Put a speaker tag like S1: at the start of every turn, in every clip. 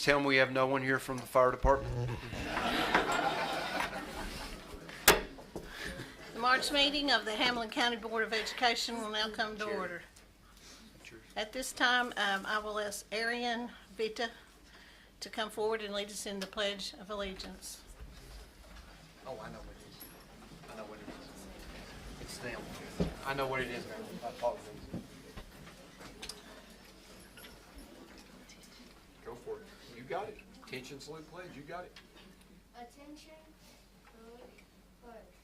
S1: tell me we have no one here from the fire department?
S2: The March meeting of the Hamblen County Board of Education will now come to order. At this time, I will ask Arian Vita to come forward and lead us in the Pledge of Allegiance.
S1: Oh, I know what it is. I know what it is. It's them. I know what it is now. I apologize. Go for it. You got it. Attention, salute, pledge. You got it.
S3: Attention, salute, pledge.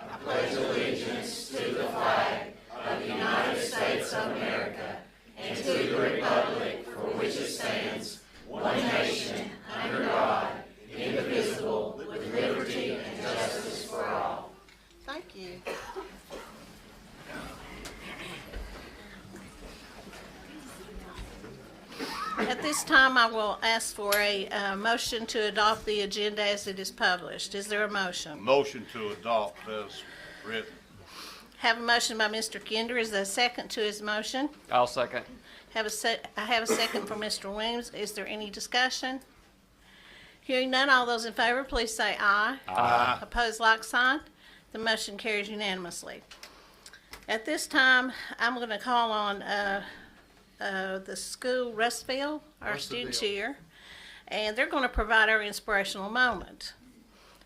S4: I pledge allegiance to the flag of the United States of America and to the republic for which it stands, one nation, under God, indivisible, with liberty and justice for all.
S2: Thank you. At this time, I will ask for a motion to adopt the agenda as it is published. Is there a motion?
S5: Motion to adopt as written.
S2: Have a motion by Mr. Kinder. Is there a second to his motion?
S6: I'll second.
S2: I have a second from Mr. Williams. Is there any discussion? Hearing none, all those in favor, please say aye.
S5: Aye.
S2: Opposed, like sign. The motion carries unanimously. At this time, I'm going to call on the school, Russville, our students here, and they're going to provide our inspirational moment.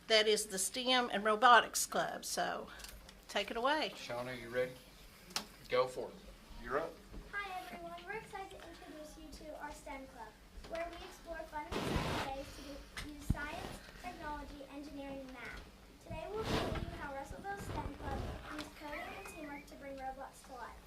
S2: That is the STEM and Robotics Club. So, take it away.
S1: Shauna, you ready? Go for it. You're up.
S3: Hi everyone, we're excited to introduce you to our STEM Club, where we explore fun and exciting ways to use science, technology, engineering, and math. Today we'll show you how Russellville STEM Club uses coding and teamwork to bring robots to life.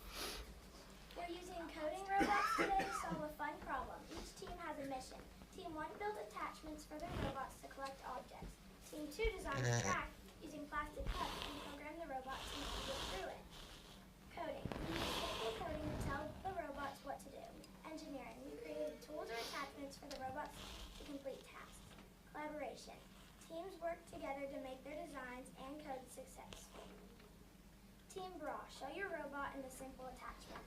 S3: We're using coding robots today to solve a fun problem. Each team has a mission. Team 1 built attachments for their robots to collect objects. Team 2 designed a track using plastic cups and programmed the robots to get through it. Coding. We use simple coding to tell the robots what to do. Engineering. We created tools or attachments for the robots to complete tasks. Collaboration. Teams work together to make their designs and code successful. Team Bra. Show your robot in the simple attachment.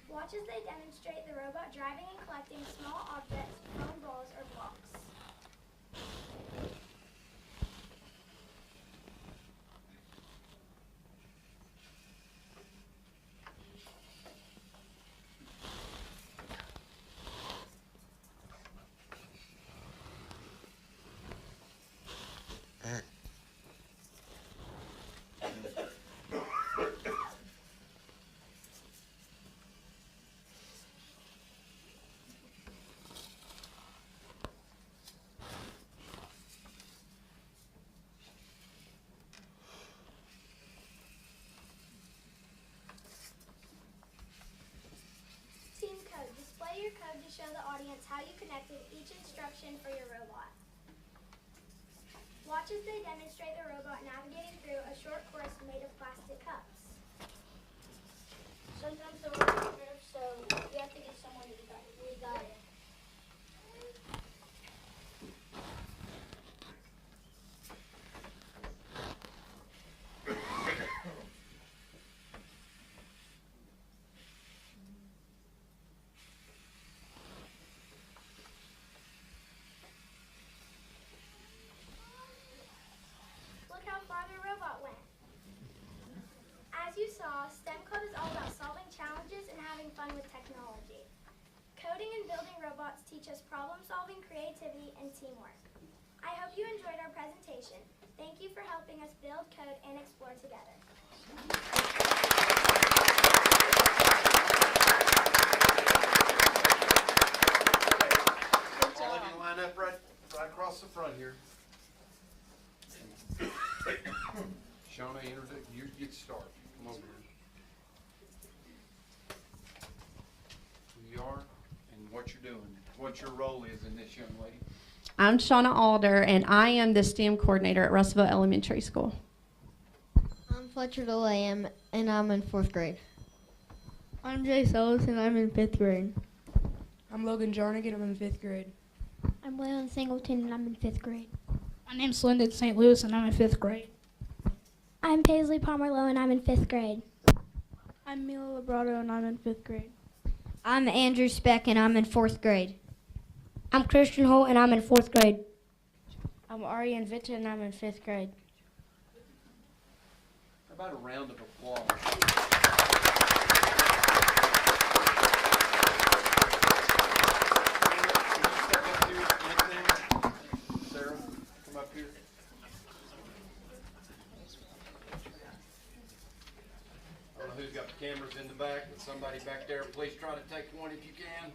S3: Watch as they demonstrate the robot driving and collecting small objects, foam balls, or blocks. Team code. Display your code to show the audience how you connected each instruction for your robot. Watch as they demonstrate the robot navigating through a short course made of plastic cups. Sometimes the robot moves, so you have to get someone to guide it. Look how far the robot went. As you saw, STEM Club is all about solving challenges and having fun with technology. Coding and building robots teach us problem solving, creativity, and teamwork. I hope you enjoyed our presentation. Thank you for helping us build, code, and explore together.
S1: All of you line up right across the front here. Shauna, you get started. Come over here. Who you are and what you're doing. What your role is in this, young lady.
S7: I'm Shauna Alder, and I am the STEM coordinator at Russellville Elementary School.
S8: I'm Fletcher DeLam, and I'm in 4th grade.
S9: I'm Jay Sellis, and I'm in 5th grade. I'm Logan Jarnigan, I'm in 5th grade.
S10: I'm Waylon Singleton, and I'm in 5th grade.
S11: My name's Lyndon St. Louis, and I'm in 5th grade.
S10: I'm Paisley Palmer Lowe, and I'm in 5th grade.
S11: I'm Mila Labrado and I'm in 5th grade.
S10: I'm Andrew Speck and I'm in 4th grade.
S8: I'm Christian Holt and I'm in 4th grade.
S9: I'm Ariane Vitta and I'm in 5th grade.
S1: How about a round of applause? Sarah, come up here. I don't know who's got the cameras in the back, but somebody back there, please try to take one if you can.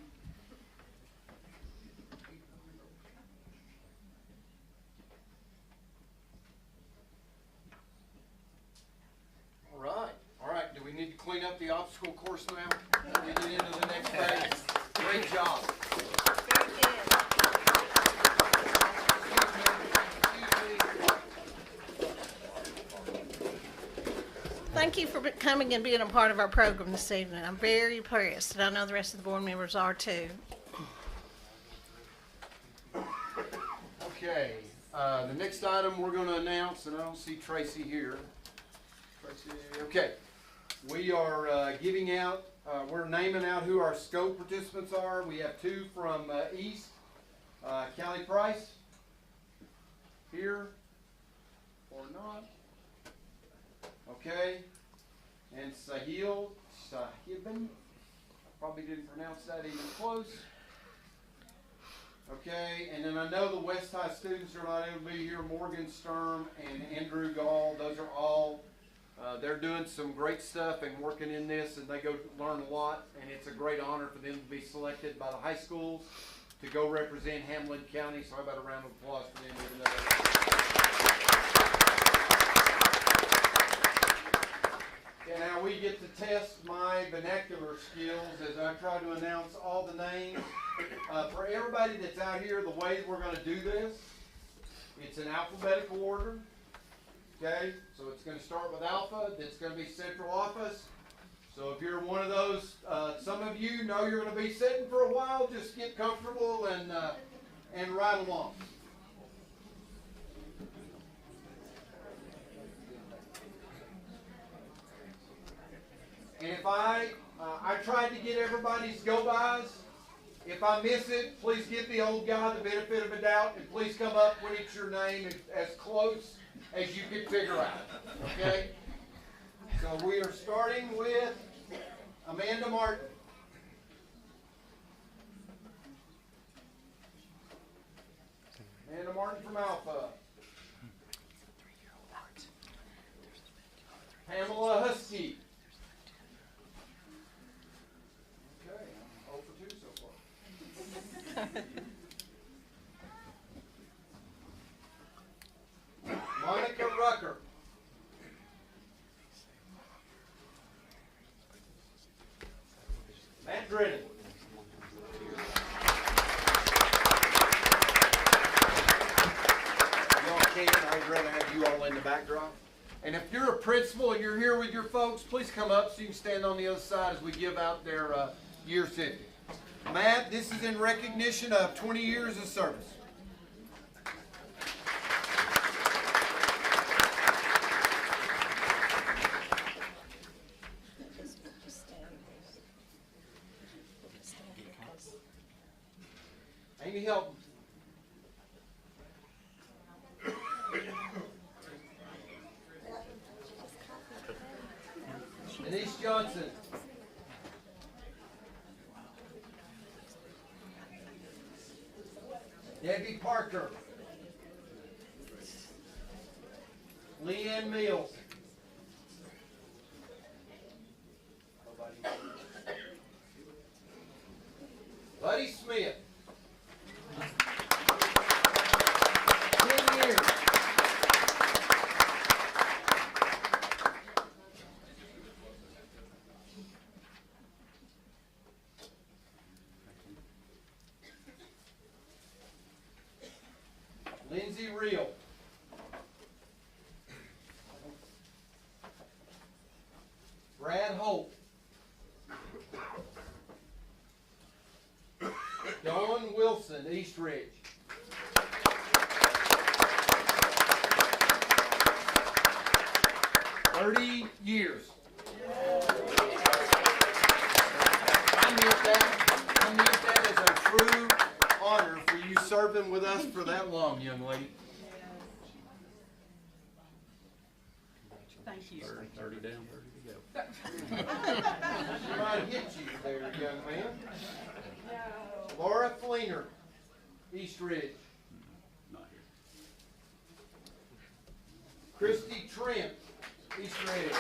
S1: All right. Do we need to clean up the obstacle course now? We get into the next phase. Great job.
S2: Thank you for coming and being a part of our program this evening. I'm very impressed, and I know the rest of the board members are too.
S1: Okay, the next item we're going to announce, and I don't see Tracy here. Tracy, okay. We are giving out, we're naming out who our scope participants are. We have two from East, Callie Price, here, or not. Okay, and Sahibin, probably didn't pronounce that even close. Okay, and then I know the West High students are not able to be here. Morgan Sturm and Andrew Gall, those are all, they're doing some great stuff and working in this, and they go learn a lot, and it's a great honor for them to be selected by the high schools to go represent Hamblen County, so how about a round of applause for them, even though now we get to test my vernacular skills as I try to announce all the names. For everybody that's out here, the way we're going to do this, it's in alphabetical order. Okay, so it's going to start with Alpha. That's going to be central office. So if you're one of those, some of you know you're going to be sitting for a while. Just get comfortable and ride along. And if I tried to get everybody's go-bys. If I miss it, please give the old guy the benefit of a doubt, and please come up when it's your name as close as you can figure out. Okay? So we are starting with Amanda Martin. Amanda Martin from Alpha. Pamela Husky. Okay, I'm 0 for 2 so far. Monica Rucker. Matt Drennan. Y'all can. I'd rather have you all in the backdrop. And if you're a principal and you're here with your folks, please come up so you can stand on the other side as we give out their year certificate. Matt, this is in recognition of 20 years of service. Amy Hilton. Denise Johnson. Debbie Parker. Leanne Mills. Buddy Smith. 10 years. Lindsay Reel. Brad Holt. Dawn Wilson, East Ridge. $30 years. We need that as a true honor for you serving with us for that long, young lady.
S2: Thank you.
S5: 30 down, 30 to go.
S1: She might hit you there, young man. Laura Fleener, East Ridge.
S5: Not here.
S1: Christy Trent, East Ridge.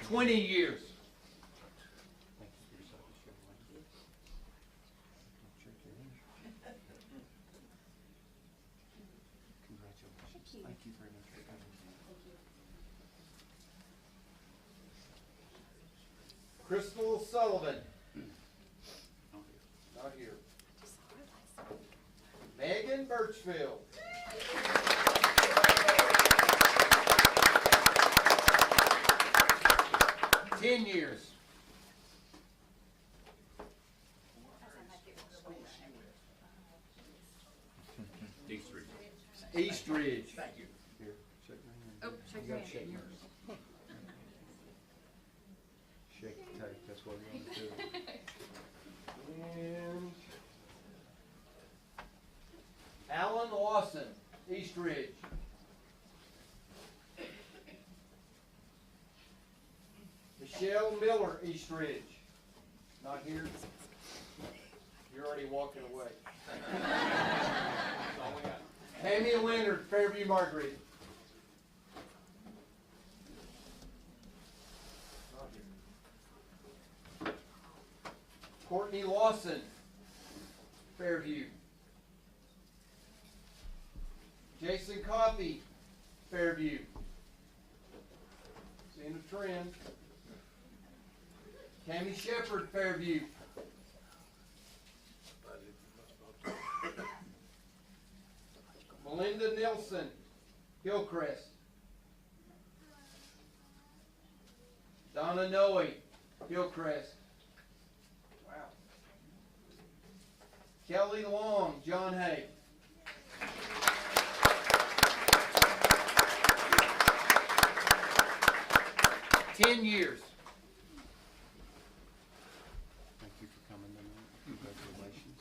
S1: "20 years.
S5: Thank you very much for coming.
S1: Crystal Sullivan. Not here. Megan Birchfield. "10 years.
S5: East Ridge.
S1: East Ridge.
S5: Thank you. Here, shake my hand.
S2: Oh, shake
S5: You
S2: your
S5: gotta
S2: hand.
S5: shake mine. Shake the tape, that's what we're gonna do.
S1: And Alan Lawson, East Ridge. Michelle Miller, East Ridge. Not here. You're already walking away. That's all we got. Tammy Leonard, Fairview Marguerite. Not here. Courtney Lawson, Fairview. Jason Coffey, Fairview. Seeing a trend. Tammy Shepherd, Fairview. Melinda Nelson, Hillcrest. Donna Noe, Hillcrest. Wow. Kelly Long, John Hay. "10 years.
S5: Thank you for coming tonight. Congratulations.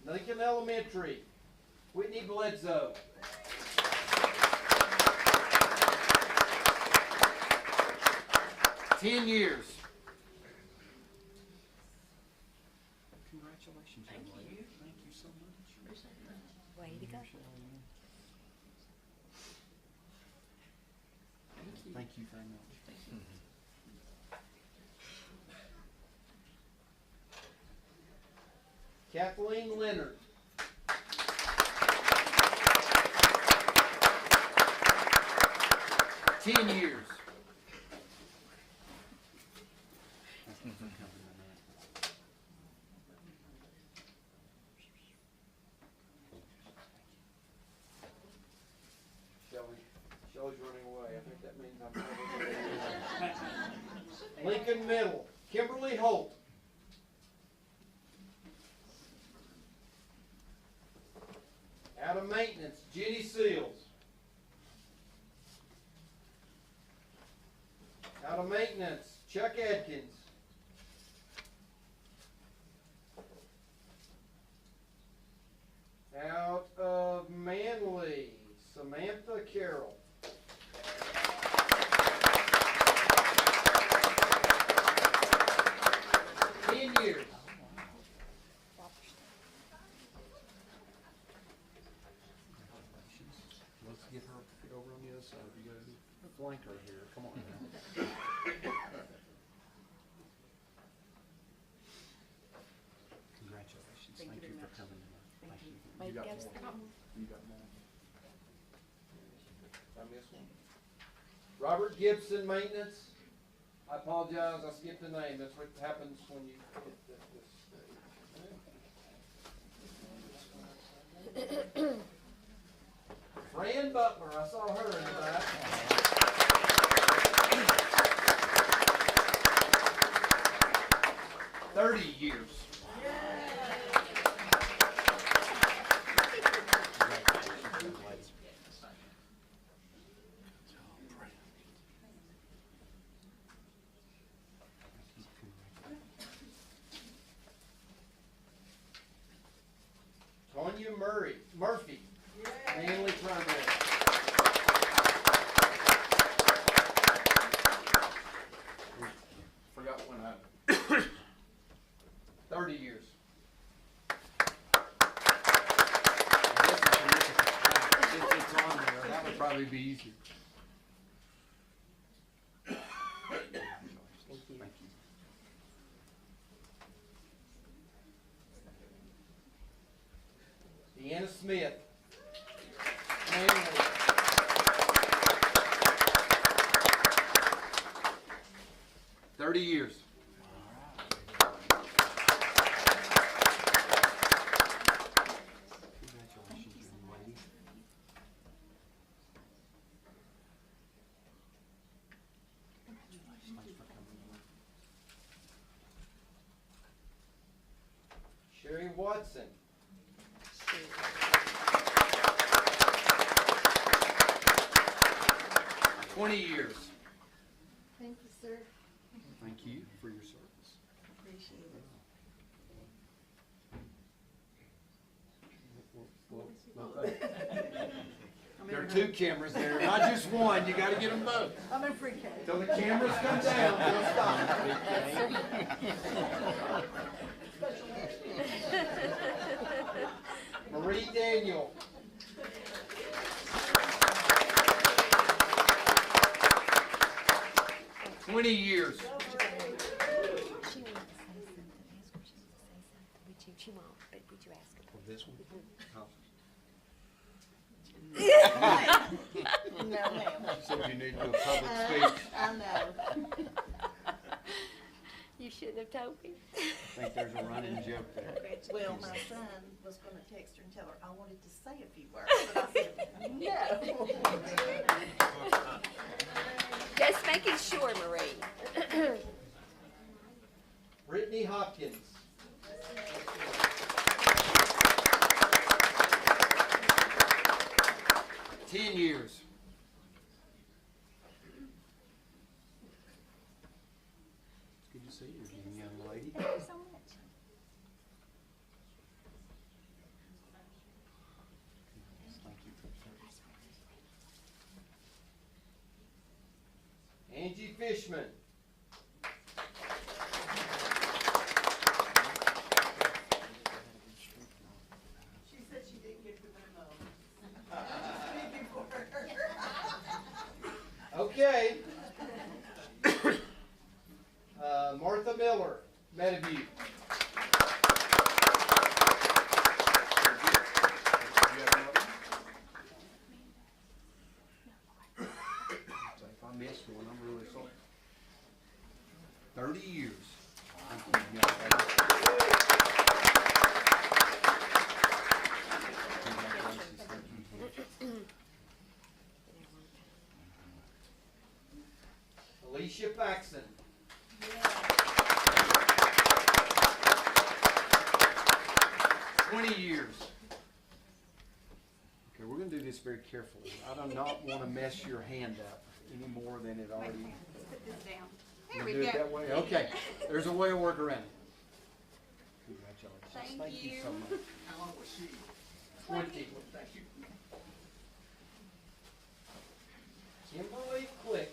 S1: Lincoln Elementary, Whitney Bledsoe. "10 years.
S5: Congratulations, young lady. Thank you so much.
S10: Way to go.
S5: Thank you very much.
S1: Kathleen Leonard. "10 years.
S5: Thank you for coming tonight.
S1: Shelley's running away. I think that means I'm probably Lincoln Middle, Kimberly Holt. Out of maintenance, Jenny Seals. Out of maintenance, Chuck Adkins. Out of Manly, Samantha Carroll. Years.
S5: Let's get her over on the other side. You gotta flank her here. Come on now. Congratulations. Thank you for coming tonight. Thank you. You got more. You got more.
S1: I missed one. Robert Gibson, maintenance. I apologize, I skipped the name. That's what happens when you hit this. Fran Butler, I saw her in the back. 30 years. Murphy, Manley Primary. Forgot one of 30 years. It's on there. That would probably be easier. Thank you. Deanna Smith. Manley. 30 years. Sherry Watson. 20 years.
S6: Thank you, sir.
S5: Thank you for your service.
S6: Appreciate it.
S1: There are two cameras there, not just one. You got to get them both.
S6: I'm in pre-K.
S1: Till the cameras come down, they'll stop. Marie Daniel. 20 years.
S6: She won't, but would you ask her?
S5: This one?
S6: No, ma'am.
S5: She said you need to do a public speech.
S6: I know. You shouldn't have told me.
S5: I think there's a running joke there.
S6: Well, my son was gonna text her and tell her I wanted to say a few words, but I said, no. Just making sure, Marie.
S1: Brittany Hopkins. 10 years.
S5: It's good to see you, young lady.
S6: Thank you so much.
S5: Thank you for your service.
S1: Angie Fishman.
S6: She said she didn't get the memo.
S1: Okay. Martha Miller, Meadowview.
S5: If I missed one, I'm really sorry. 30 years. Thank you, young lady. Congratulations. Thank you.
S1: Alicia Faxon. 20 years.
S5: Okay, we're going to do this very carefully. I do not want to mess your hand up any more than it already.
S6: Let's put this down.
S5: You
S6: There we
S5: do it
S6: go.
S5: that way? Okay. There's a way to work around it. Congratulations.
S6: Thank
S5: you
S6: you.
S5: so much.
S1: How long was she? 20. Thank you. Kimberly Click.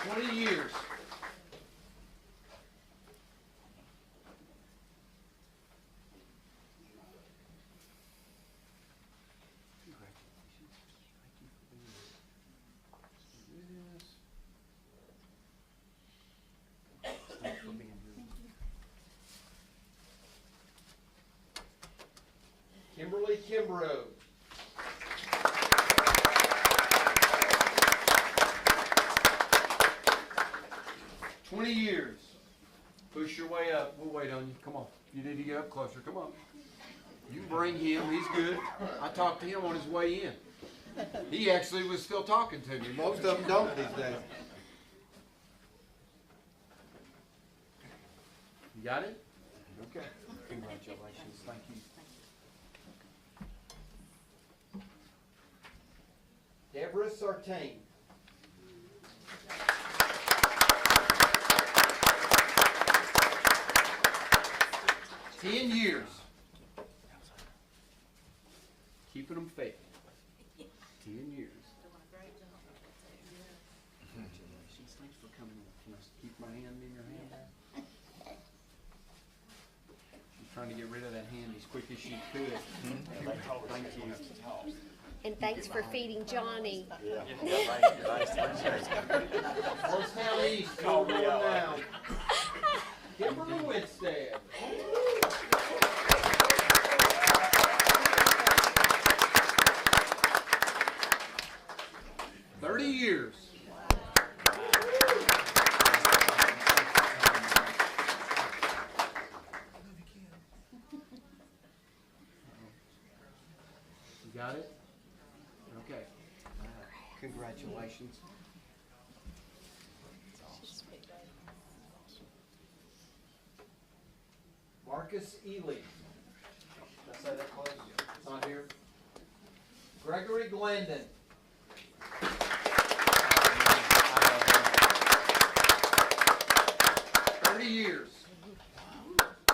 S1: 20 years.
S5: Congratulations. Thank you for being here. Yes. Thank you for being here.
S1: Kimberly Kimbrough. 20 years. Push your way up. We'll wait on you. Come on. You need to get up closer. Come on. You bring him. He's good. I talked to him on his way in. He actually was still talking to me. Most of them don't these days. You got it? Okay. Congratulations. Thank you. Deborah Sartain.
S5: 10 years. Keeping them fed. 10 years. Congratulations. Thanks for coming in. Can I keep my hand in your hand there? She's trying to get rid of that hand as quick as she could. Thank you.
S6: And thanks for feeding Johnny.
S1: First Town East, still going down. Kimberly Winstead. Years. You got it? Okay.
S5: Congratulations.
S1: Marcus Ely. Did I say that close? It's not here. Gregory Glendon. 30 years.
S5: Thank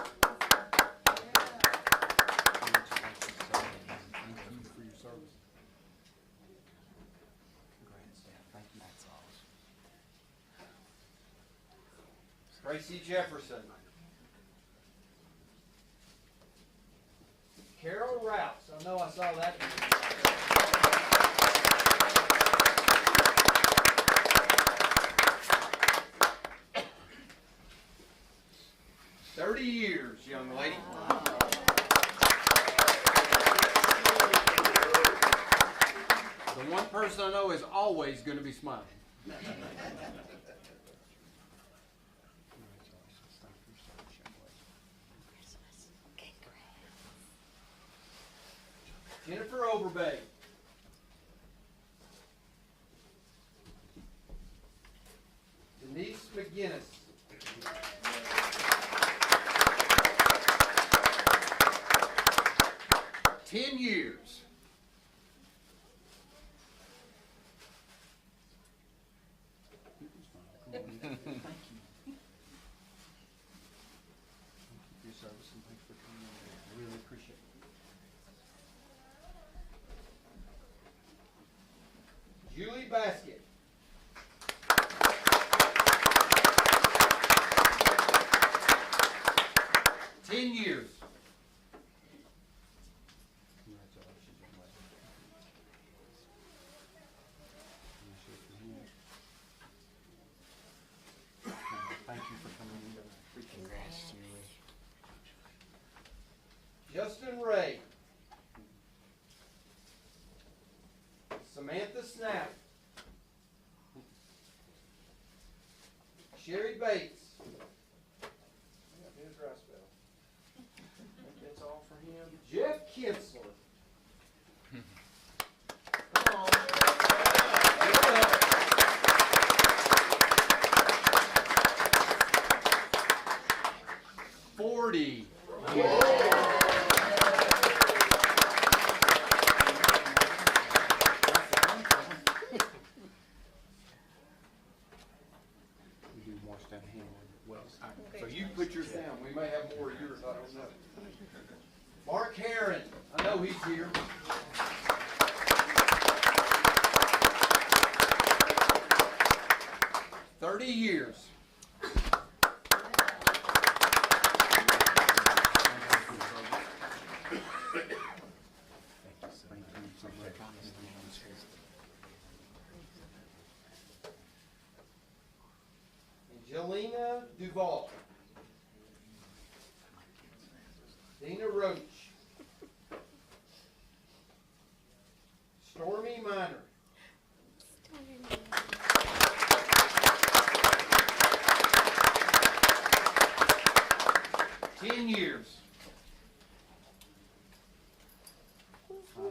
S5: you for your service. Congrats, Dad. Thank you. That's awesome.
S1: Tracy Jefferson. Carol Rouse. I know I saw that. 30 years, young lady. The one person I know is always going to be smiling. Jennifer Overbay. Denise McGinnis. Ten years. Thank you. Thank you for your service and thanks for coming in. I really appreciate it. Julie Basket. Years. Congratulations, young lady. Thank you for coming in. Congrats to you. Justin Ray. Samantha Snap. Sherry Bates. His rice bell. That's all for him. Jeff Kinsler. Come on. Get up. 40. We do wash that hand well. So you put yours down. We may have more of yours. I don't know. Mark Herron. I know he's here. $30. Angelina Duval. Dina Roach. Stormy Minor. $10.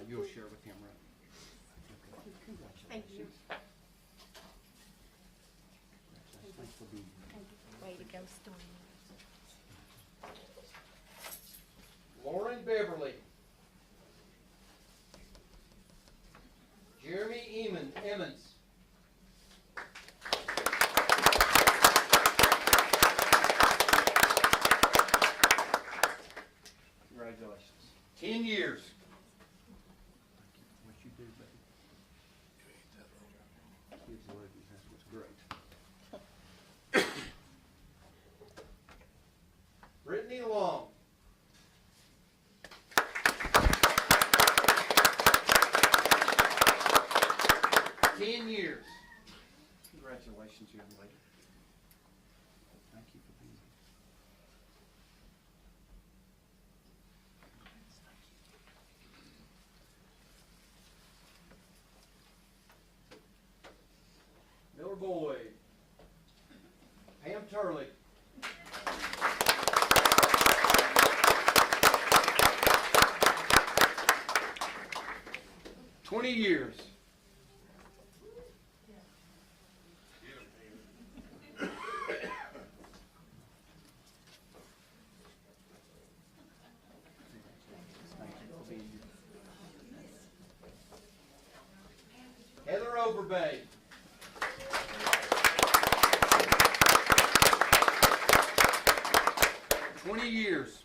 S1: You'll share with him, right? Okay.
S6: Thank you.
S5: Thanks for being here.
S6: Way to go, Stormy.
S1: Lauren Beverly. Jeremy Emmons. 20 years. Heather Overbay. 20 years.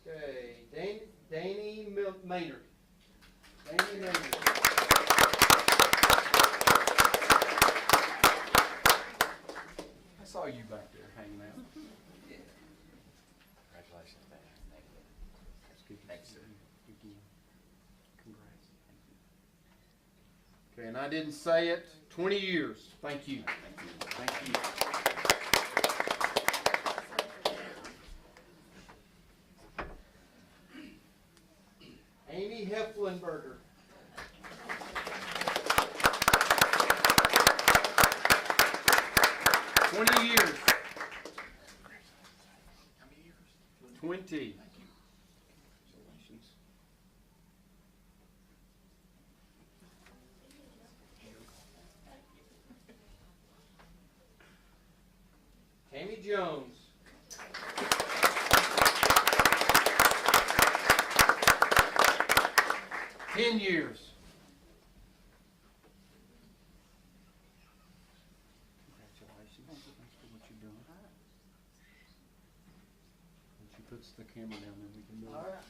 S1: Okay, Danny Maynard. Danny Maynard.
S5: I saw you back there hanging out.
S12: Congratulations, man. Thank you.
S5: That's good.
S12: Thanks, sir.
S5: Again. Congrats. Okay, and I didn't say it. 20 years. Thank you. Thank you.
S1: Amy Heflinberger. 20 years.
S12: How many years?
S5: 20.
S12: Thank you.
S5: Congratulations.
S1: Tammy Jones. 10 years.
S5: Congratulations. Thanks for what you're doing. When she puts the camera down, then we can move.
S6: All right.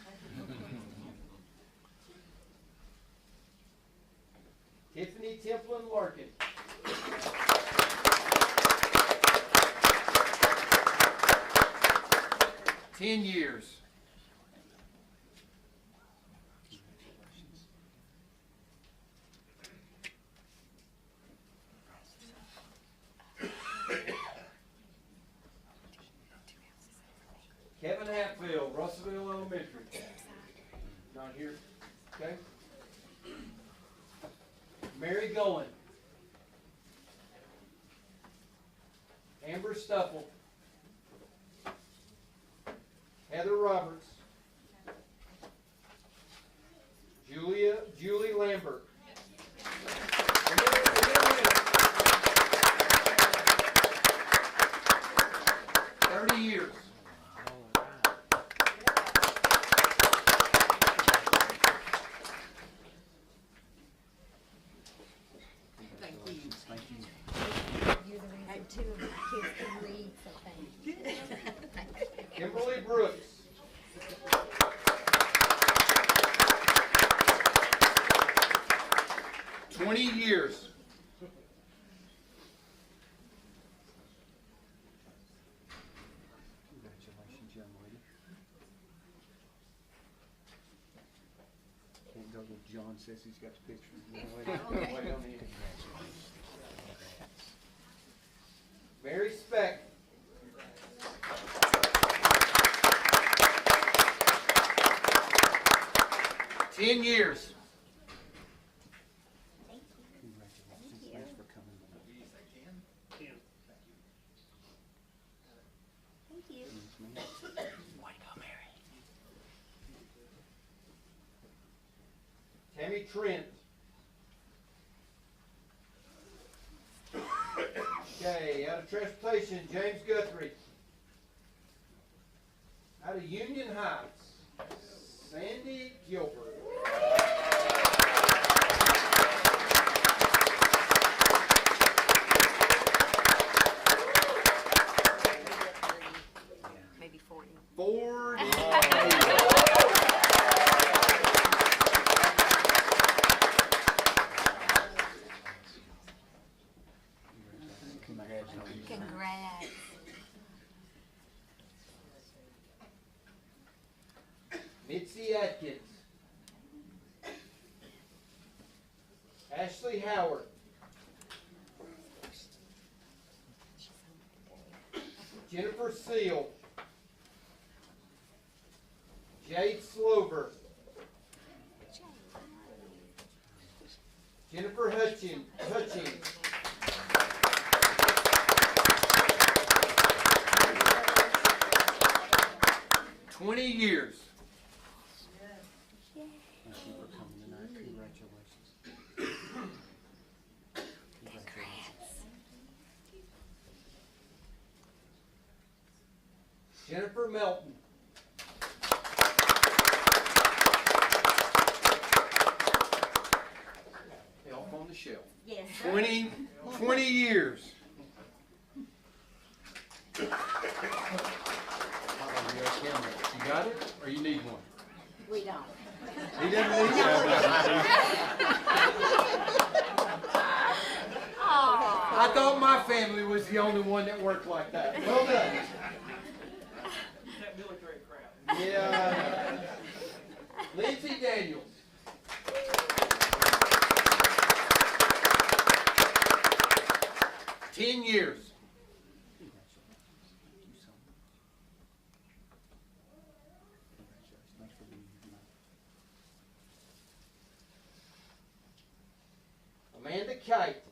S1: Tiffany Templin Larkin. 10 years.
S5: Congratulations.
S1: Kevin Hatfield, Russellville Elementary. Not here. Okay. Mary Goen. Amber Stuffle. Heather Roberts. Julie Lambert. 30 years.
S6: Thank you.
S5: Thank you.
S6: You're the reason two of my kids can read, so thank you.
S1: Kimberly Brooks. Years.
S5: Congratulations, young lady. Can't go with John says he's got the picture.
S6: Okay.
S1: Wait on him. Mary Speck. Ten years.
S5: Congratulations. Thanks for coming.
S6: Thank you.
S5: Yes, ma'am.
S12: Way to go, Mary.
S1: Tammy Trent. Okay, out of transportation, James Guthrie. Out of Union Heights, Sandy Gilbert.
S6: Maybe 40.
S1: 40.
S6: Congrats.
S1: Mitzi Atkins. Ashley Howard. Jennifer Seal, Jade Slover, Jennifer Hutchins, 20 years.
S5: Thank you for coming tonight. Congratulations.
S1: Jennifer Melton. Elf on the Shelf.
S6: Yes.
S1: 20 years. You got it, or you need one?
S6: We don't.
S1: He doesn't need one. I thought my family was the only one that worked like that. Well done.
S12: That military crap.
S1: Yeah. Lindsay Daniels. Ten years. Amanda Kite.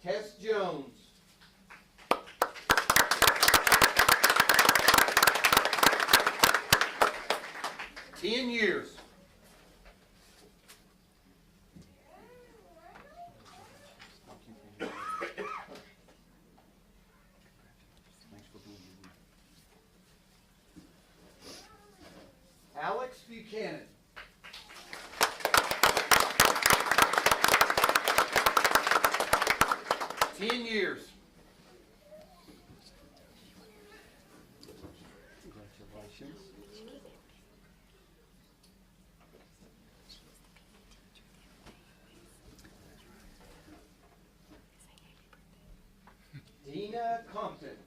S1: Tess Jones. Ten years. Alex Buchanan. 10 years.
S5: Congratulations.
S1: Dina Compton.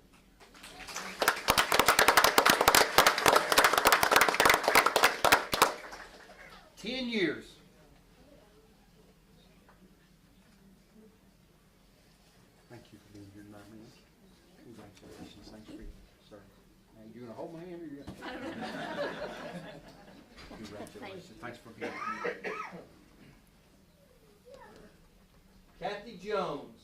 S1: 10 years.
S5: Thank you for being here tonight, man. Congratulations. Thanks for you, sir. Now, you gonna hold my hand or you gonna? Congratulations. Thanks for being here.
S1: Kathy Jones.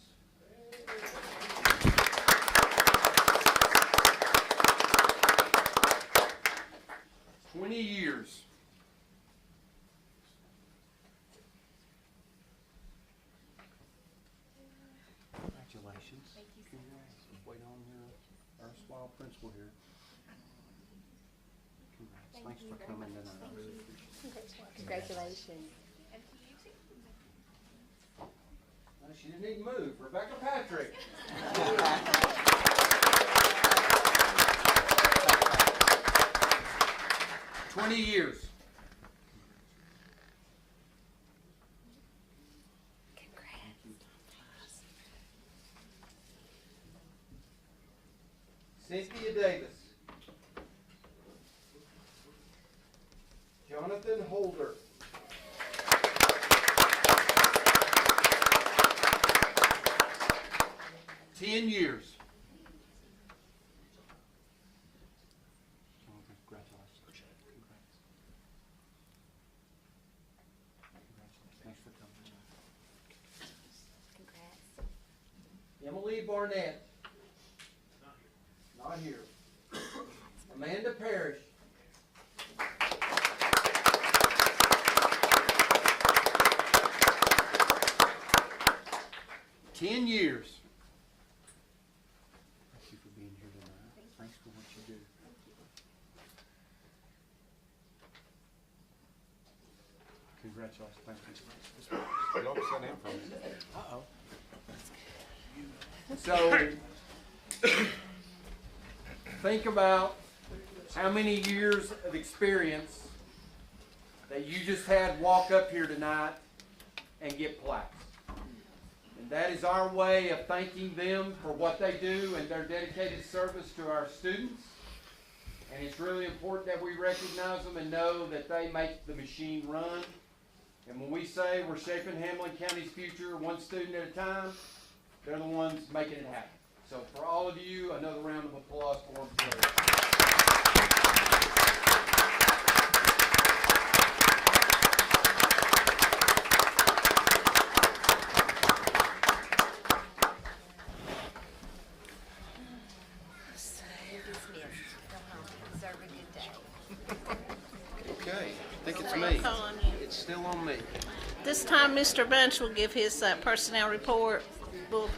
S1: 20 years.
S5: Congratulations. Thank you. Congrats. Wait on your erstwhile principal here. Congrats. Thanks for coming tonight. I really appreciate it.
S6: Congratulations.
S1: No, she didn't even move. Rebecca Patrick. "20 years. Cynthia Davis. Jonathan Holder. "10 years.
S5: Congratulations. Congrats. Congratulations. Thanks for coming.
S6: Congrats.
S1: Emily Barnett. Not here. Amanda Parrish. "10 years.
S5: Thank you for being here tonight. Thanks for what you do. Congratulations. Thank you. Y'all sit down for a minute. Uh-oh.
S1: So, think about how many years of experience that you just had walk up here tonight and get plaques. And that is our way of thanking them for what they do and their dedicated service to our students. And it's really important that we recognize them and know that they make the machine run. And when we say we're shaping Hamblen County's future one student at a time, they're the ones making it happen. So for all of you, another round of applause for them, please. Okay, I think it's me.
S2: Call on you.
S1: It's still on me.
S2: This time, Mr. Bunch will give his personnel report. We'll-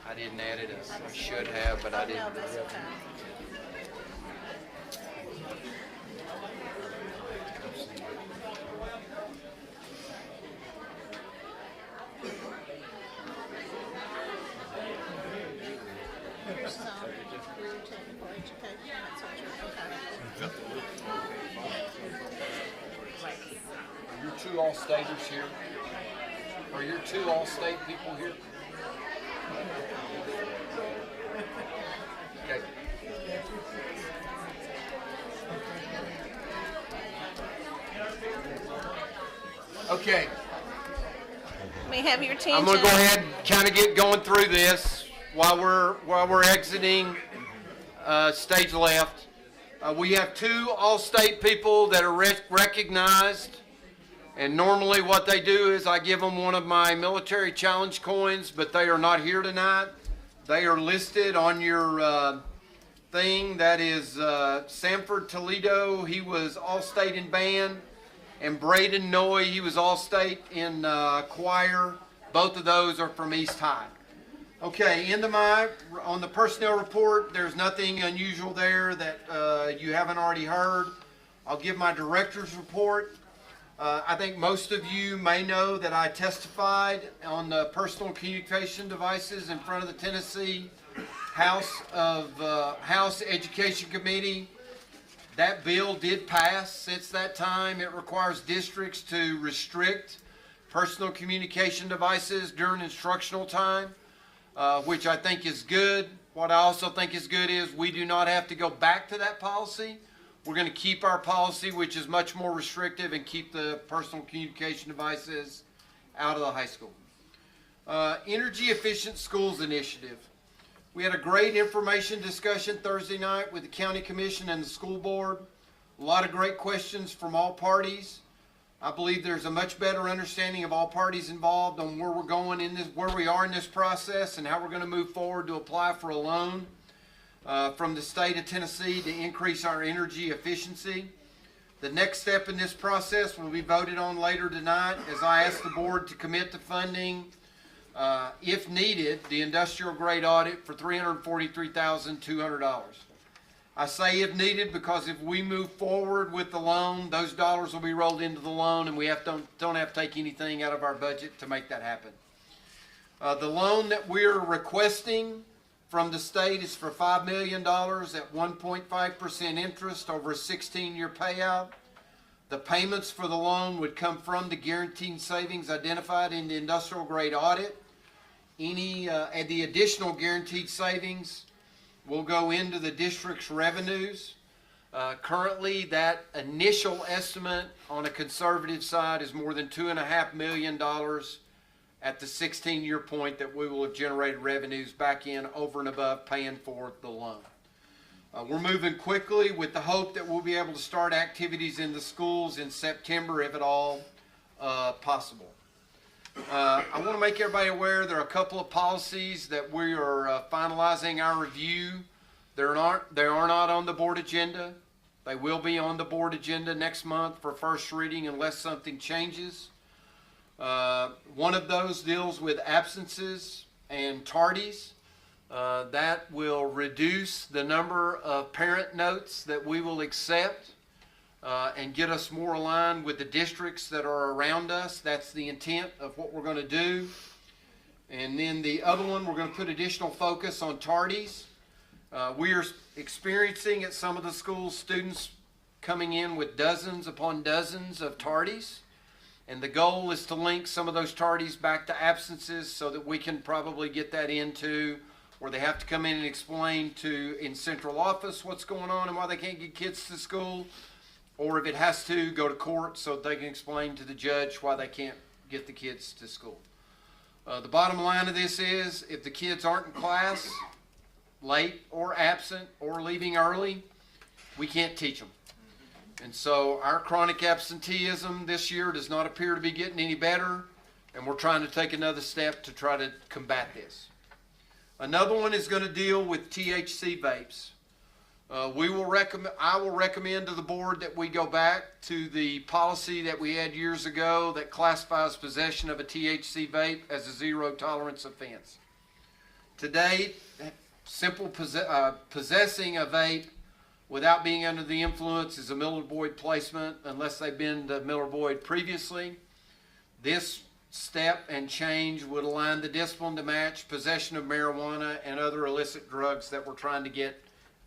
S1: I didn't add it up. I should have, but I didn't.
S2: No, that's okay. Here's some routine for education, that's what you're, okay.
S1: Are your two all-staters here? Are your two all-state people here? Okay. Okay.
S2: May I have your attention?
S1: I'm going to go ahead and kind of get going through this while we're exiting stage left. We have two all-state people that are recognized, and normally what they do is I give them one of my military challenge coins, but they are not here tonight. They are listed on your thing. That is Sanford Toledo. He was all-state in band. And Braden Noy, he was all-state in choir. Both of those are from East High. Okay, on the personnel report, there's nothing unusual there that you haven't already heard. I'll give my director's report. I think most of you may know that I testified on the personal communication devices in front of the Tennessee House Education Committee. That bill did pass. Since that time, it requires districts to restrict personal communication devices during instructional time, which I think is good. What I also think is good is we do not have to go back to that policy. We're going to keep our policy, which is much more restrictive, and keep the personal communication devices out of the high school. Energy Efficient Schools Initiative. We had a great information discussion Thursday night with the County Commission and the school board. A lot of great questions from all parties. I believe there's a much better understanding of all parties involved on where we're going in this, where we are in this process, and how we're going to move forward to apply for a loan from the state of Tennessee to increase our energy efficiency. The next step in this process will be voted on later tonight as I ask the board to commit to funding, if needed, the industrial grade audit for $343,200. I say if needed because if we move forward with the loan, those dollars will be rolled into the loan, and we don't have to take anything out of our budget to make that happen. The loan that we're requesting from the state is for $5 million at 1.5% interest over a 16-year payout. The payments for the loan would come from the guaranteed savings identified in the industrial grade audit. The additional guaranteed savings will go into the district's revenues. Currently, that initial estimate on a conservative side is more than $2.5 million at the 16-year point that we will have generated revenues back in over and above paying for the loan. We're moving quickly with the hope that we'll be able to start activities in the schools in September, if at all possible. I want to make everybody aware there are a couple of policies that we are finalizing our review. They are not on the board agenda. They will be on the board agenda next month for first reading unless something changes. One of those deals with absences and tardies. That will reduce the number of parent notes that we will accept and get us more aligned with the districts that are around us. That's the intent of what we're going to do. And then the other one, we're going to put additional focus on tardies. We are experiencing at some of the schools students coming in with dozens upon dozens of tardies. And the goal is to link some of those tardies back to absences so that we can probably get that into where they have to come in and explain in central office what's going on and why they can't get kids to school, or if it has to, go to court so they can explain to the judge why they can't get the kids to school. The bottom line of this is, if the kids aren't in class, late or absent or leaving early, we can't teach them. And so our chronic absenteeism this year does not appear to be getting any better, and we're trying to take another step to try to combat this. Another one is going to deal with THC vapes. I will recommend to the board that we go back to the policy that we had years ago that classifies possession of a THC vape as a zero tolerance offense. Today, simple possessing a vape without being under the influence is a Miller Boyd placement unless they've been to Miller Boyd previously. This step and change would align the discipline to match possession of marijuana and other illicit drugs that we're trying to get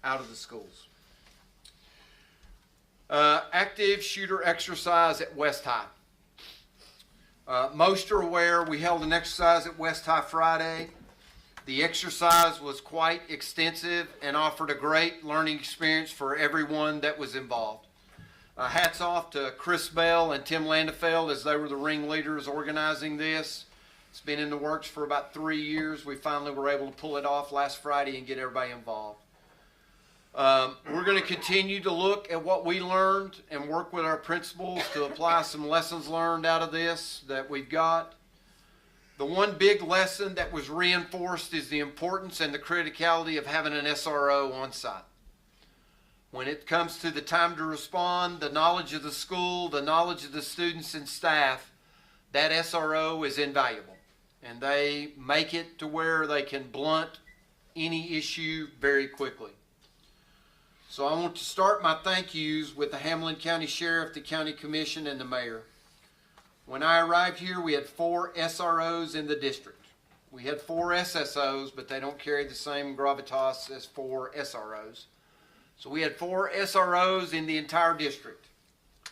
S1: out of the schools. Active shooter exercise at West High. Most are aware we held an exercise at West High Friday. The exercise was quite extensive and offered a great learning experience for everyone that was involved. Hats off to Chris Bell and Tim Landefeld as they were the ringleaders organizing this. It's been in the works for about 3 years. We finally were able to pull it off last Friday and get everybody involved. We're going to continue to look at what we learned and work with our principals to apply some lessons learned out of this that we've got. The one big lesson that was reinforced is the importance and the criticality of having an SRO on site. When it comes to the time to respond, the knowledge of the school, the knowledge of the students and staff, that SRO is invaluable. And they make it to where they can blunt any issue very quickly. So I want to start my thank yous with the Hamblen County Sheriff, the County Commission, and the Mayor. When I arrived here, we had 4 SROs in the district. We had 4 SSOs, but they don't carry the same gravitas as 4 SROs. So we had 4 SROs in the entire district.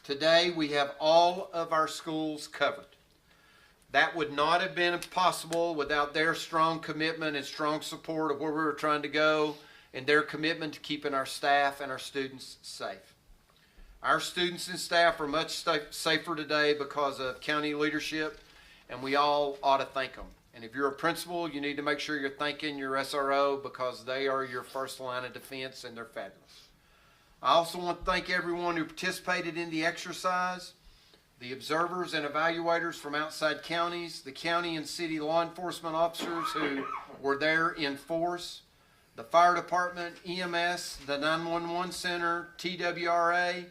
S1: Today, we have all of our schools covered. That would not have been possible without their strong commitment and strong support of where we were trying to go, and their commitment to keeping our staff and our students safe. Our students and staff are much safer today because of county leadership, and we all ought to thank them. And if you're a principal, you need to make sure you're thanking your SRO because they are your first line of defense, and they're fabulous. I also want to thank everyone who participated in the exercise, the observers and evaluators from outside counties, the county and city law enforcement officers who were there in force, the fire department, EMS, the 911 center, TWRA.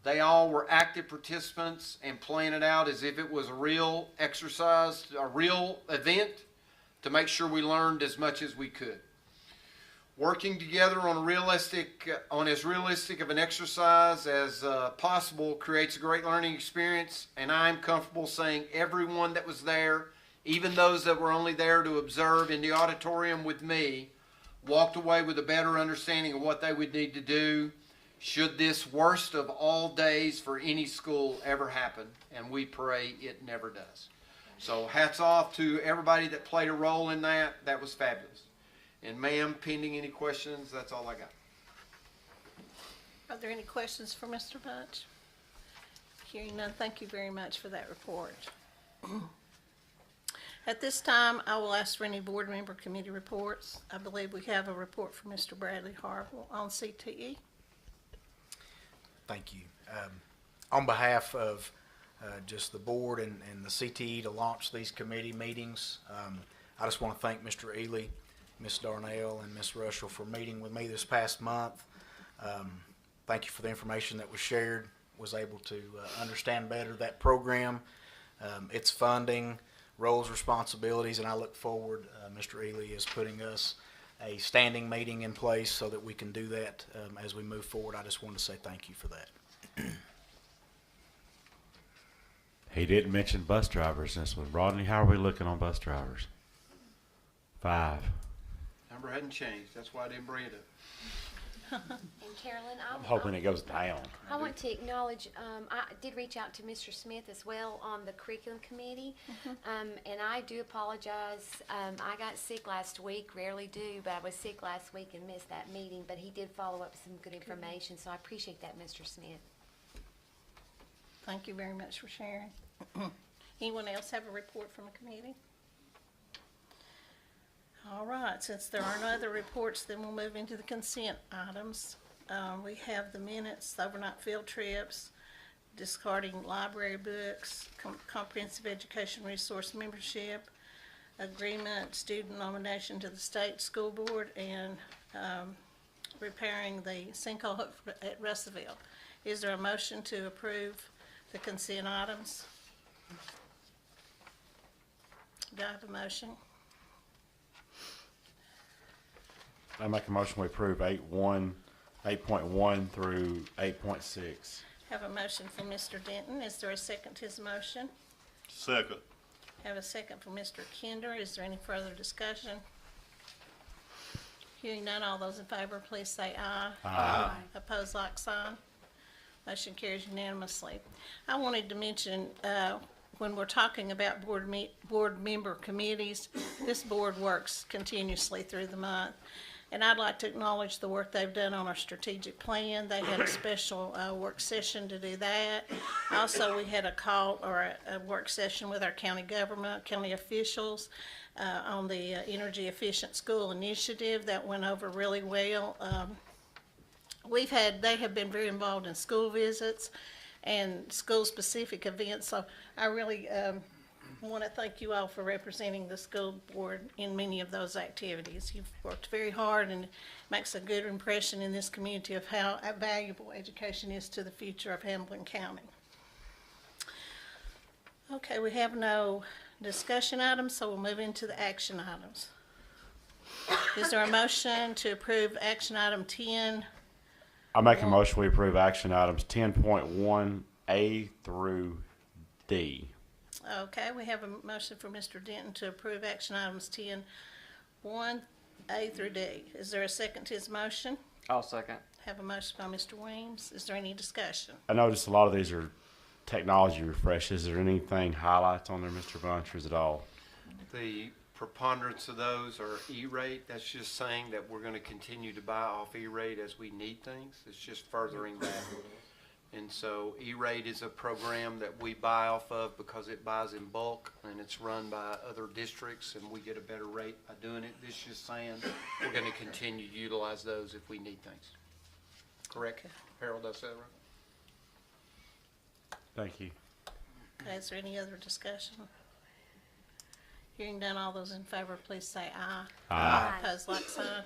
S1: They all were active participants and playing it out as if it was a real exercise, a real event to make sure we learned as much as we could. Working together on as realistic of an exercise as possible creates a great learning experience, and I'm comfortable saying everyone that was there, even those that were only there to observe in the auditorium with me, walked away with a better understanding of what they would need to do should this worst of all days for any school ever happen, and we pray it never does. So hats off to everybody that played a role in that. That was fabulous. And ma'am, pending any questions, that's all I got.
S2: Are there any questions for Mr. Bunch? Hearing none, thank you very much for that report. At this time, I will ask for any board member committee reports. I believe we have a report from Mr. Bradley Harville on CTE.
S13: Thank you. On behalf of just the board and the CTE to launch these committee meetings, I just want to thank Mr. Ely, Ms. Darnell, and Ms. Russell for meeting with me this past month. Thank you for the information that was shared. Was able to understand better that program, its funding, roles, responsibilities, and I look forward, Mr. Ely is putting us a standing meeting in place so that we can do that as we move forward. I just wanted to say thank you for that.
S14: He didn't mention bus drivers this one. Rodney, how are we looking on bus drivers? 5.
S1: Number hadn't changed. That's why I didn't bring it up.
S15: And Carolyn,
S14: I'm hoping it goes down.
S15: I want to acknowledge, I did reach out to Mr. Smith as well on the curriculum committee, and I do apologize. I got sick last week, rarely do, but I was sick last week and missed that meeting, but he did follow up with some good information, so I appreciate that, Mr. Smith.
S2: Thank you very much for sharing. Anyone else have a report from a committee? All right, since there are no other reports, then we'll move into the consent items. We have the minutes, the overnight field trips, discarding library books, comprehensive education resource membership, agreement, student nomination to the state school board, and repairing the sinkhole at Russellville. Is there a motion to approve the consent items? Do I have a motion?
S14: I make a motion we approve 8.1 through 8.6.
S2: Have a motion from Mr. Denton. Is there a second to his motion?
S16: Second.
S2: Have a second from Mr. Kinder. Is there any further discussion? Hearing none, all those in favor, please say aye.
S14: Aye.
S2: Opposed, like sign. Motion carries unanimously. I wanted to mention, when we're talking about board member committees, this board works continuously through the month. And I'd like to acknowledge the work they've done on our strategic plan. They had a special work session to do that. Also, we had a call or a work session with our county government, county officials on the Energy Efficient School Initiative. That went over really well. They have been very involved in school visits and school-specific events. So I really want to thank you all for representing the school board in many of those activities. You've worked very hard, and it makes a good impression in this community of how valuable education is to the future of Hamblen County. Okay, we have no discussion items, so we'll move into the action items. Is there a motion to approve action item 10?
S14: I make a motion we approve action items 10.1A through D.
S2: Okay, we have a motion for Mr. Denton to approve action items 10.1 A through D. Is there a second to his motion?
S12: I'll second.
S2: Have a motion by Mr. Weems. Is there any discussion?
S14: I noticed a lot of these are technology refreshes. Is there anything highlights on there, Mr. Bunch, or is it all?
S1: The preponderance of those are E-rate. That's just saying that we're going to continue to buy off E-rate as we need things. It's just furthering that. And so E-rate is a program that we buy off of because it buys in bulk and it's run by other districts, and we get a better rate by doing it. This is just saying we're going to continue to utilize those if we need things. Correct, Harold? Did I say that right?
S14: Thank you.
S2: Okay, is there any other discussion? Hearing none, all those in favor, please say aye.
S14: Aye.
S2: Opposed, like sign.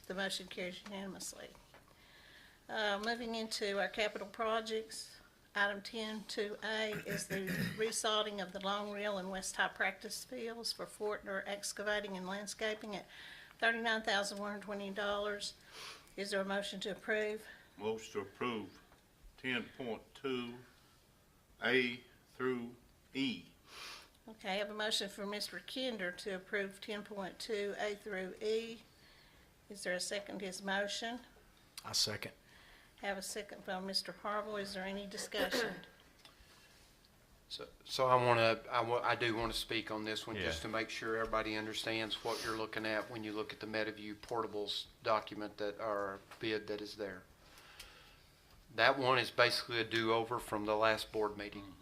S2: The motion carries unanimously. Moving into our capital projects, item 10.2A is the resodding of the Long Reel and West High practice fields for Fortner Excavating and Landscaping at $39,120. Is there a motion to approve?
S16: Motion to approve 10.2A through E.
S2: Okay, I have a motion for Mr. Kinder to approve 10.2A through E. Is there a second to his motion?
S13: I second.
S2: Have a second from Mr. Harville. Is there any discussion?
S1: So I do want to speak on this one, just to make sure everybody understands what you're looking at when you look at the MetaView Portables document that our bid that is there. That one is basically a do-over from the last board meeting.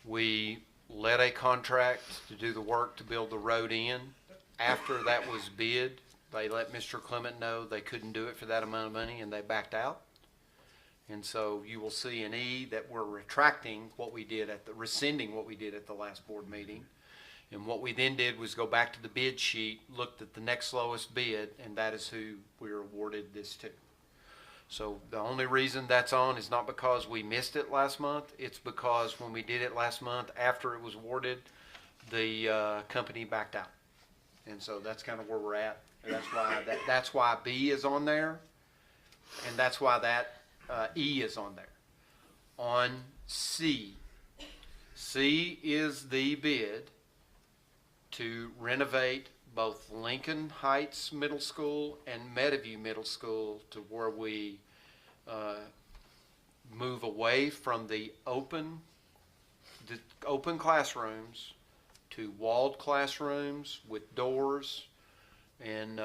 S1: We let a contract to do the work to build the road in. After that was bid, they let Mr. Clement know they couldn't do it for that amount of money, and they backed out. And so you will see in E that we're retracting what we did rescinding what we did at the last board meeting. And what we then did was go back to the bid sheet, looked at the next lowest bid, and that is who we were awarded this to. So the only reason that's on is not because we missed it last month. It's because when we did it last month, after it was awarded, the company backed out. And so that's kind of where we're at. And that's why B is on there, and that's why that E is on there. On C, C is the bid to renovate both Lincoln Heights Middle School and Meadowview Middle School to where we move away from the open classrooms to walled classrooms with doors, and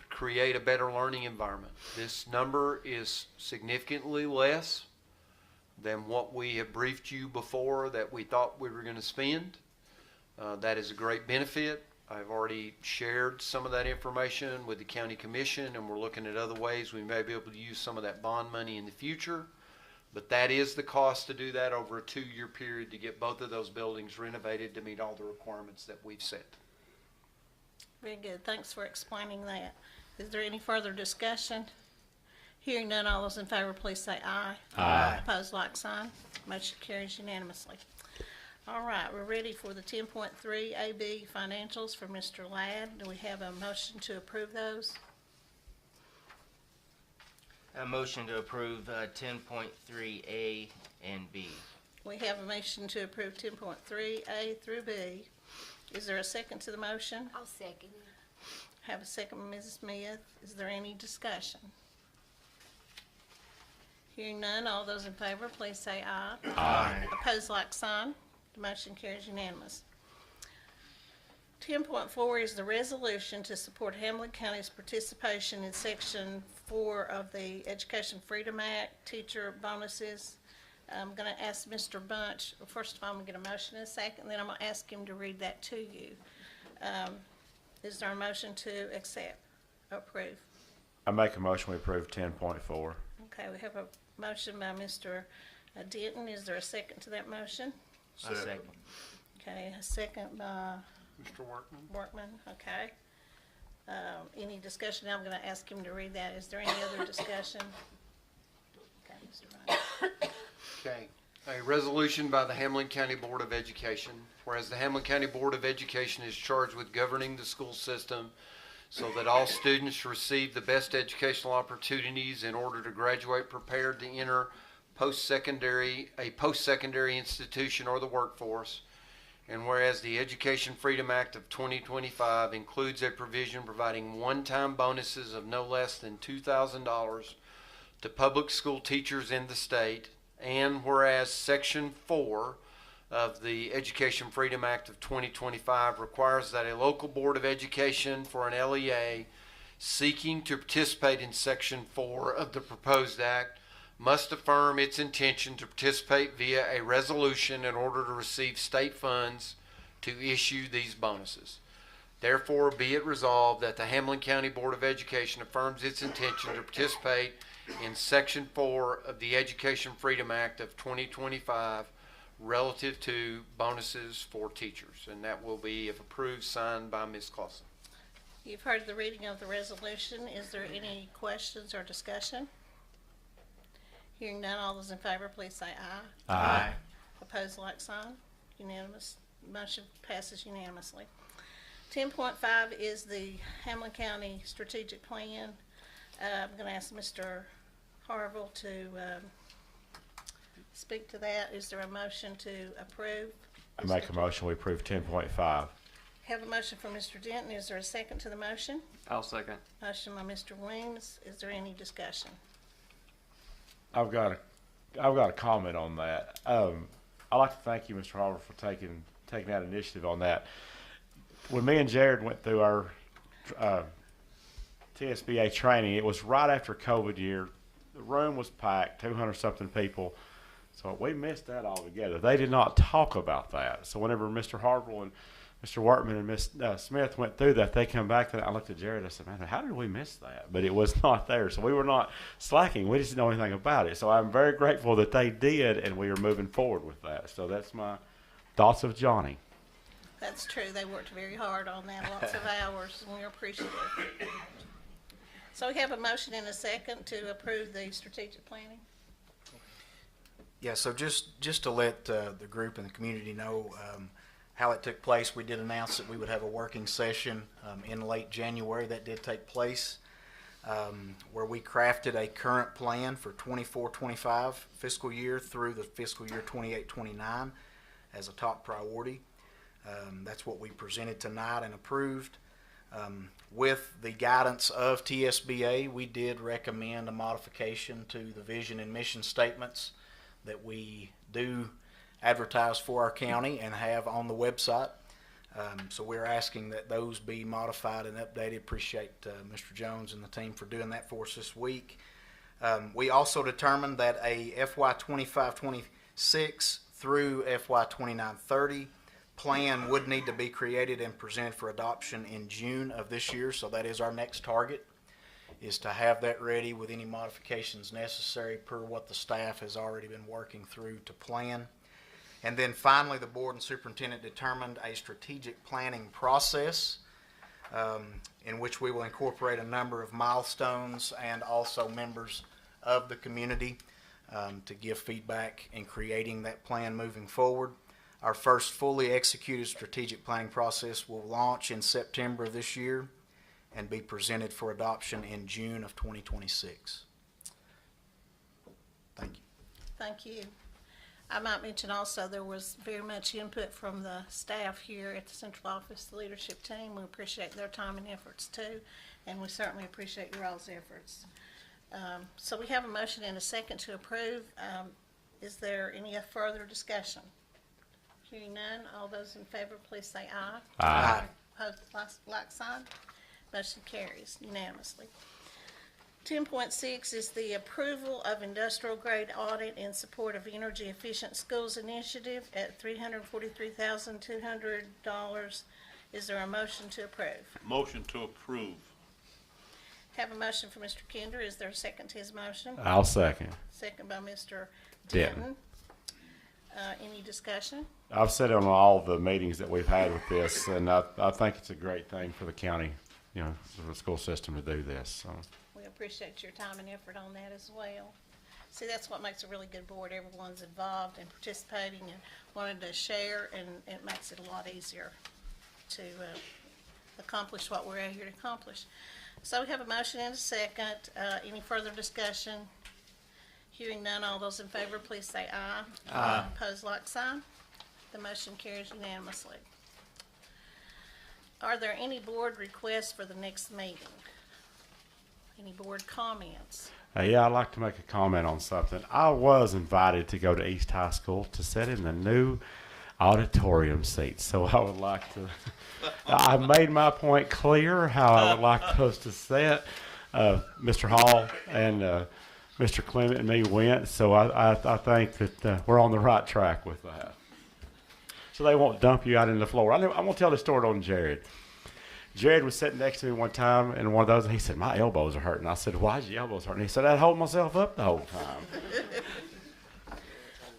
S1: create a better learning environment. This number is significantly less
S17: than what we have briefed you before that we thought we were going to spend. That is a great benefit. I've already shared some of that information with the county commission, and we're looking at other ways we may be able to use some of that bond money in the future. But that is the cost to do that over a 2-year period to get both of those buildings renovated to meet all the requirements that we've set.
S2: Very good. Thanks for explaining that. Is there any further discussion? Hearing none, all those in favor, please say aye.
S14: Aye.
S2: Opposed, like sign. Motion carries unanimously. All right, we're ready for the 10.3 AB financials for Mr. Ladd. Do we have a motion to approve those?
S18: A motion to approve 10.3A and B.
S2: We have a motion to approve 10.3A through B. Is there a second to the motion?
S15: I'll second it.
S2: Have a second from Mrs. Smith. Is there any discussion? Hearing none, all those in favor, please say aye.
S14: Aye.
S2: Opposed, like sign. The motion carries unanimous. 10.4 is the resolution to support Hamblen County's participation in Section 4 of the Education Freedom Act, teacher bonuses. I'm going to ask Mr. Bunch, first of all, I'm going to get a motion in a second, then I'm going to ask him to read that to you. Is there a motion to accept, approve?
S14: I make a motion we approve 10.4.
S2: Okay, we have a motion by Mr. Denton. Is there a second to that motion?
S18: Second.
S2: Okay, a second by
S17: Mr. Workman.
S2: Workman, okay. Any discussion? I'm going to ask him to read that. Is there any other discussion? Okay, Mr. Ryan.
S17: Okay. A resolution by the Hamblen County Board of Education, whereas the Hamblen County Board of Education is charged with governing the school system so that all students receive the best educational opportunities in order to graduate prepared to enter a post-secondary institution or the workforce. And whereas the Education Freedom Act of 2025 includes a provision providing one-time bonuses of no less than $2,000 to public school teachers in the state, and whereas Section 4 of the Education Freedom Act of 2025 requires that a local board of education for an LEA seeking to participate in Section 4 of the proposed act must affirm its intention to participate via a resolution in order to receive state funds to issue these bonuses. Therefore, be it resolved that the Hamblen County Board of Education affirms its intention to participate in Section 4 of the Education Freedom Act of 2025 relative to bonuses for teachers. And that will be, if approved, signed by Ms. Clausen.
S2: You've heard the reading of the resolution. Is there any questions or discussion? Hearing none, all those in favor, please say aye.
S14: Aye.
S2: Opposed, like sign. Unanimous. Motion passes unanimously. 10.5 is the Hamblen County Strategic Plan. I'm going to ask Mr. Harville to speak to that. Is there a motion to approve?
S14: I make a motion we approve 10.5.
S2: Have a motion from Mr. Denton. Is there a second to the motion?
S12: I'll second.
S2: Motion by Mr. Williams. Is there any discussion?
S14: I've got a comment on that. I'd like to thank you, Mr. Harville, for taking that initiative on that. When me and Jared went through our TSBA training, it was right after COVID year. The room was packed, 200-something people. So we missed that altogether. They did not talk about that. So whenever Mr. Harville and Mr. Workman and Ms. Smith went through that, they come back, and I looked at Jared, I said, man, how did we miss that? But it was not there. So we were not slacking. We just didn't know anything about it. So I'm very grateful that they did, and we are moving forward with that. So that's my thoughts of Johnny.
S2: That's true. They worked very hard on that, lots of hours, and we're appreciative. So we have a motion and a second to approve the strategic planning.
S13: Yeah, so just to let the group and the community know how it took place, we did announce that we would have a working session in late January. That did take place, where we crafted a current plan for 24-25 fiscal year through the fiscal year 28-29 as a top priority. That's what we presented tonight and approved. With the guidance of TSBA, we did recommend a modification to the vision and mission statements that we do advertise for our county and have on the website. So we're asking that those be modified and updated. Appreciate Mr. Jones and the team for doing that for us this week. We also determined that a FY 25-26 through FY 29-30 plan would need to be created and presented for adoption in June of this year. So that is our next target, is to have that ready with any modifications necessary per what the staff has already been working through to plan. And then finally, the board and superintendent determined a strategic planning process in which we will incorporate a number of milestones and also members of the community to give feedback in creating that plan moving forward. Our first fully executed strategic planning process will launch in September of this year and be presented for adoption in June of 2026. Thank you.
S2: Thank you. I might mention also there was very much input from the staff here at the central office, the leadership team. We appreciate their time and efforts too, and we certainly appreciate your all's efforts. So we have a motion and a second to approve. Is there any further discussion? Hearing none, all those in favor, please say aye.
S14: Aye.
S2: Opposed, like sign. Motion carries unanimously. 10.6 is the approval of industrial grade audit in support of Energy Efficient Schools Initiative at $343,200. Is there a motion to approve?
S16: Motion to approve.
S2: Have a motion for Mr. Kinder. Is there a second to his motion?
S14: I'll second.
S2: Second by Mr.
S14: Denton.
S2: Denton. Any discussion?
S14: I've said it on all the meetings that we've had with this, and I think it's a great thing for the county, you know, for the school system to do this. So.
S2: We appreciate your time and effort on that as well. See, that's what makes a really good board. Everyone's involved and participating and wanting to share, and it makes it a lot easier to accomplish what we're out here to accomplish. So we have a motion and a second. Any further discussion? Hearing none, all those in favor, please say aye.
S14: Aye.
S2: Opposed, like sign. The motion carries unanimously. Are there any board requests for the next meeting? Any board comments?
S14: Yeah, I'd like to make a comment on something. I was invited to go to East High School to sit in the new auditorium seats, so I would like to. I made my point clear how I would like those to sit. Mr. Hall and Mr. Clement and me went, so I think that we're on the right track with that. So they won't dump you out in the floor. I'm going to tell the story on Jared. Jared was sitting next to me one time in one of those, and he said, "My elbows are hurting." I said, "Why is your elbows hurting?" He said, "I'd hold myself up the whole time."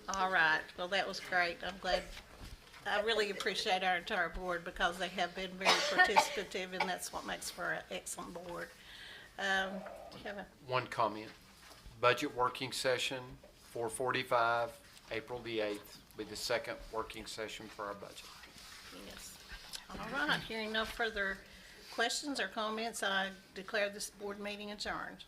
S2: All right. Well, that was great. I'm glad. I really appreciate our entire board because they have been very participative, and that's what makes for an excellent board. Do you have
S17: One comment. Budget working session, 4:45, April the 8th, will be the second working session for our budget.
S2: Yes. All right. Hearing no further questions or comments, I declare this board meeting adjourned.